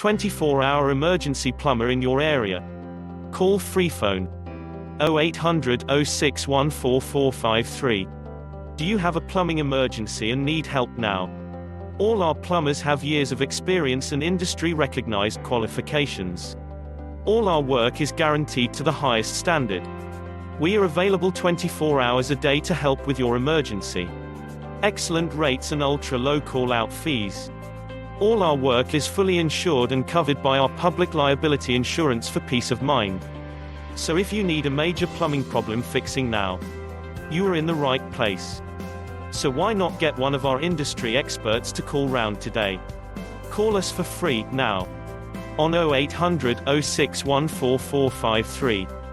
24-hour emergency plumber in your area. Call free phone 0800 06144453. Do you have a plumbing emergency and need help now? All our plumbers have years of experience and industry-recognized qualifications. All our work is guaranteed to the highest standard. We are available 24 hours a day to help with your emergency. Excellent rates and ultra-low call-out fees. All our work is fully insured and covered by our public liability insurance for peace of mind. So if you need a major plumbing problem fixing now, you are in the right place. So why not get one of our industry experts to call round today? Call us for free now on 0800 06144453.